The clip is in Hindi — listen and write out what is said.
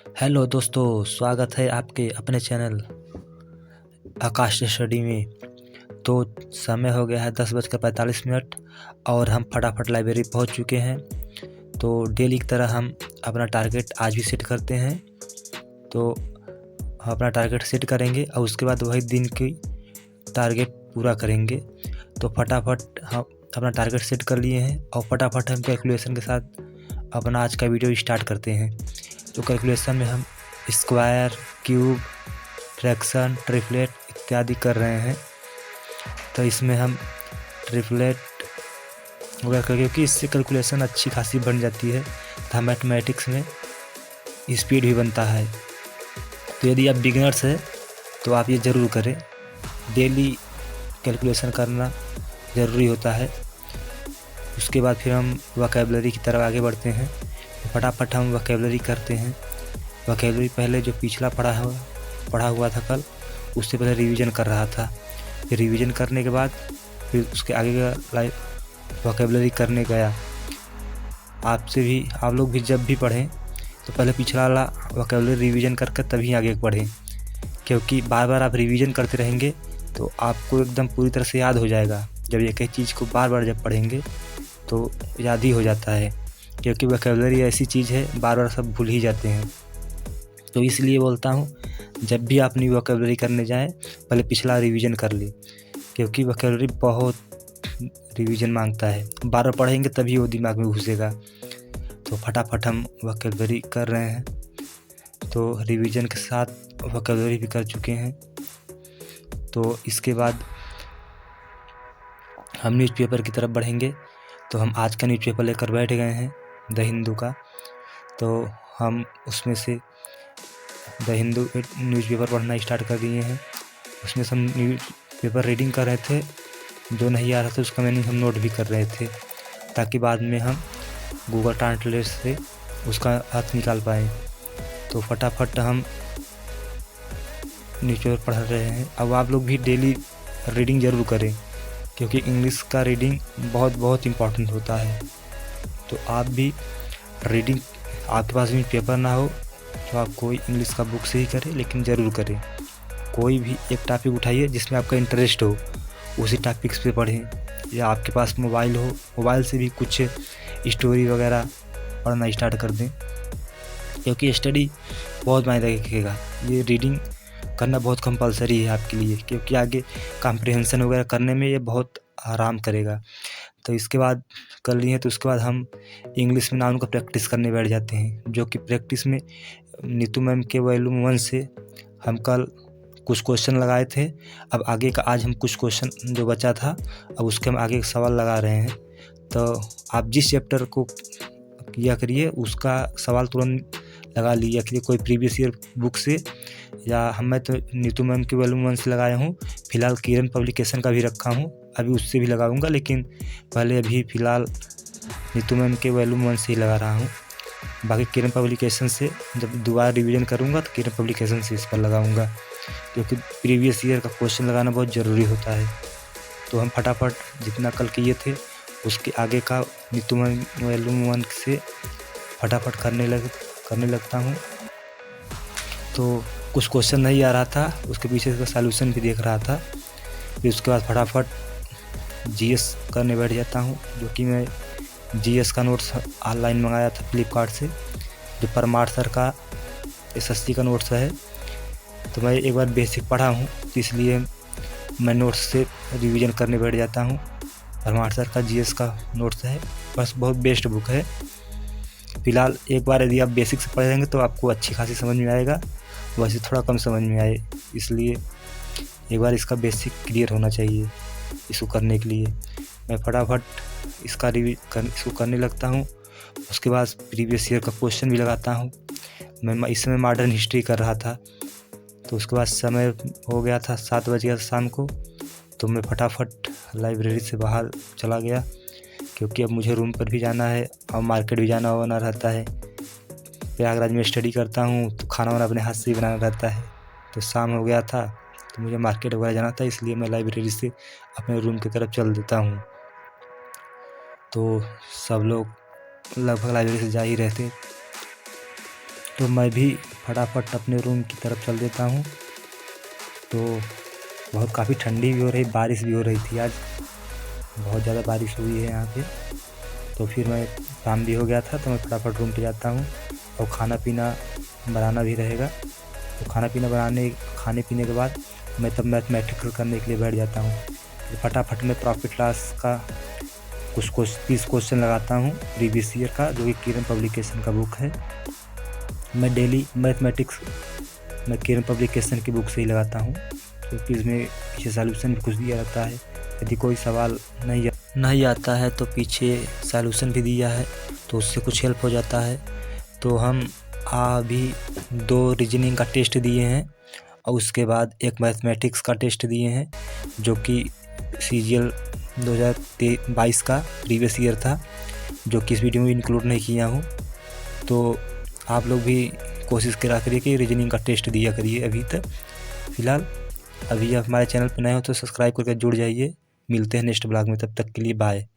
हेलो दोस्तों, स्वागत है आपके अपने चैनल आकाश स्टडी में। तो समय हो गया है 10:45 और हम फटाफट लाइब्रेरी पहुंच चुके हैं। तो डेली की तरह हम अपना टारगेट आज भी सेट करते हैं। तो हम अपना टारगेट सेट करेंगे और उसके बाद वही दिन की टारगेट पूरा करेंगे। तो फटाफट हम अपना टारगेट सेट कर लिए हैं और फटाफट हम कैलकुलेशन के साथ अपना आज का वीडियो स्टार्ट करते हैं। तो कैलकुलेशन में हम स्क्वायर, क्यूब, फ्रैक्शन, ट्रिपलेट इत्यादि कर रहे हैं। तो इसमें हम ट्रिपलेट वगैरह क्योंकि इससे कैलकुलेशन अच्छी खासी बन जाती है तथा मैथमेटिक्स में स्पीड भी बनता है। तो यदि आप बिगिनर्स हैं तो आप ये ज़रूर करें। डेली कैलकुलेशन करना ज़रूरी होता है। उसके बाद फिर हम वोकैबुलरी की तरफ आगे बढ़ते हैं। तो फटाफट हम वोकैबुलरी करते हैं। वोकैबुलरी पहले जो पिछला पढ़ा हुआ था कल, उससे पहले रिवीजन कर रहा था। फिर रिवीजन करने के बाद फिर उसके आगे का वोकैबुलरी करने गया। आप लोग भी जब भी पढ़ें तो पहले पिछला वाला वोकैबुलरी रिवीजन करके तभी आगे पढ़ें, क्योंकि बार बार आप रिवीजन करते रहेंगे तो आपको एकदम पूरी तरह से याद हो जाएगा। जब एक ही चीज़ को बार बार जब पढ़ेंगे तो याद ही हो जाता है, क्योंकि वोकैबुलरी ऐसी चीज़ है बार बार सब भूल ही जाते हैं। तो इसलिए बोलता हूँ, जब भी आप नई वोकैबुलरी करने जाएं पहले पिछला रिवीजन कर लें, क्योंकि वोकैबुलरी बहुत रिवीजन मांगता है। बार बार पढ़ेंगे तभी वो दिमाग में घुसेगा। तो फटाफट हम वोकैबुलरी कर रहे हैं। तो रिवीजन के साथ वोकैबुलरी भी कर चुके हैं। तो इसके बाद हम न्यूज़पेपर की तरफ बढ़ेंगे। तो हम आज का न्यूज़पेपर लेकर बैठ गए हैं, द हिंदू का। तो हम उसमें से द हिंदू न्यूज़पेपर पढ़ना स्टार्ट कर दिए हैं। उसमें से हम न्यूज़पेपर रीडिंग कर रहे थे, जो नहीं आ रहा था उसका मीनिंग हम नोट भी कर रहे थे, ताकि बाद में हम गूगल ट्रांसलेट से उसका अर्थ निकाल पाएँ। तो फटाफट हम न्यूज़पेपर पढ़ रहे हैं। अब आप लोग भी डेली रीडिंग ज़रूर करें, क्योंकि इंग्लिश का रीडिंग बहुत इम्पोर्टेंट होता है। तो आप भी रीडिंग, आपके पास भी पेपर ना हो तो आप कोई इंग्लिश का बुक से ही करें, लेकिन ज़रूर करें। कोई भी एक टॉपिक उठाइए जिसमें आपका इंटरेस्ट हो, उसी टॉपिक्स पे पढ़ें। या आपके पास मोबाइल हो, मोबाइल से भी कुछ स्टोरी वगैरह पढ़ना स्टार्ट कर दें, क्योंकि स्टडी बहुत मायने रखेगा। ये रीडिंग करना बहुत कंपलसरी है आपके लिए, क्योंकि आगे कॉम्प्रिहेंशन वगैरह करने में ये बहुत आराम करेगा। तो इसके बाद कर लिए तो उसके बाद हम इंग्लिश में नाउन का प्रैक्टिस करने बैठ जाते हैं, जो कि प्रैक्टिस में नीतू मैम के वॉल्यूम 1 से हम कल कुछ क्वेश्चन लगाए थे। अब आगे का आज हम कुछ क्वेश्चन जो बचा था, अब उसके हम आगे सवाल लगा रहे हैं। तो आप जिस चैप्टर को किया करिए उसका सवाल तुरंत लगा लिया करिए, कोई प्रीवियस ईयर बुक से, या मैं तो नीतू मैम के वॉल्यूम 1 से लगाया हूँ। फिलहाल किरण पब्लिकेशन का भी रखा हूँ, अभी उससे भी लगाऊंगा, लेकिन पहले अभी फ़िलहाल नीतू मैम के वॉल्यूम 1 से ही लगा रहा हूँ। बाकी किरण पब्लिकेशन से जब दोबारा रिवीजन करूँगा तो किरण पब्लिकेशन से इस पर लगाऊंगा, क्योंकि प्रीवियस ईयर का क्वेश्चन लगाना बहुत ज़रूरी होता है। तो हम फटाफट जितना कल किए थे उसके आगे का नीतू मैम वॉल्यूम 1 से फटाफट करने लगता हूँ। तो कुछ क्वेश्चन नहीं आ रहा था, उसके पीछे का सॉल्यूशन भी देख रहा था। फिर उसके बाद फटाफट जीएस करने बैठ जाता हूँ, जो कि मैं जीएस का नोट्स ऑनलाइन मंगाया था फ्लिपकार्ट से, जो परमार सर का एसएससी का नोट्स है। तो मैं एक बार बेसिक पढ़ा हूँ, तो इसलिए मैं नोट्स से रिवीजन करने बैठ जाता हूँ। परमार सर का जीएस का नोट्स है, बस बहुत बेस्ट बुक है। फिलहाल एक बार यदि आप बेसिक से पढ़ेंगे तो आपको अच्छी खासी समझ में आएगा, वैसे थोड़ा कम समझ में आए, इसलिए एक बार इसका बेसिक क्लियर होना चाहिए। इसको करने के लिए मैं फटाफट इसको करने लगता हूँ। उसके बाद प्रीवियस ईयर का क्वेश्चन भी लगाता हूँ। मैं इस समय मॉडर्न हिस्ट्री कर रहा था। तो उसके बाद समय हो गया था 7 बज गया शाम को। तो मैं फटाफट लाइब्रेरी से बाहर चला गया, क्योंकि अब मुझे रूम पर भी जाना है और मार्केट भी जाना होना रहता है। प्रयागराज में स्टडी करता हूँ तो खाना वाना अपने हाथ से ही बनाना रहता है। तो शाम हो गया था तो मुझे मार्केट वगैरह जाना था, इसलिए मैं लाइब्रेरी से अपने रूम की तरफ चल देता हूँ। तो सब लोग लगभग लाइब्रेरी से जा ही रहते, तो मैं भी फटाफट अपने रूम की तरफ चल देता हूँ। तो बहुत काफ़ी ठंडी भी हो रही, बारिश भी हो रही थी आज, बहुत ज़्यादा बारिश हुई है यहाँ पे। तो फिर मैं शाम भी हो गया था, तो मैं फटाफट रूम पे जाता हूँ और खाना पीना बनाना भी रहेगा। तो खाने पीने के बाद मैं तब मैथमेटिक्स करने के लिए बैठ जाता हूँ। तो फटाफट मैं प्रॉफिट लॉस का कुछ 30 क्वेश्चन लगाता हूँ प्रीवियस ईयर का, जो कि किरण पब्लिकेशन का बुक है। मैं डेली मैथमेटिक्स मैं किरण पब्लिकेशन की बुक से ही लगाता हूँ, क्योंकि इसमें पीछे सॉल्यूशन भी कुछ दिया रहता है। यदि कोई सवाल नहीं आता है तो पीछे सॉल्यूशन भी दिया है, तो उससे कुछ हेल्प हो जाता है। तो हम अभी 2 रीजनिंग का टेस्ट दिए हैं और उसके बाद एक मैथमेटिक्स का टेस्ट दिए हैं, जो कि CGL 2022 का प्रीवियस ईयर था, जो कि इस वीडियो में इंक्लूड नहीं किया हूँ। तो आप लोग भी कोशिश करा करिए कि रीजनिंग का टेस्ट दिया करिए अभी तक। फिलहाल अभी आप हमारे चैनल पर नए हो तो सब्सक्राइब करके जुड़ जाइए। मिलते हैं नेक्स्ट ब्लॉग में, तब तक के लिए बाय।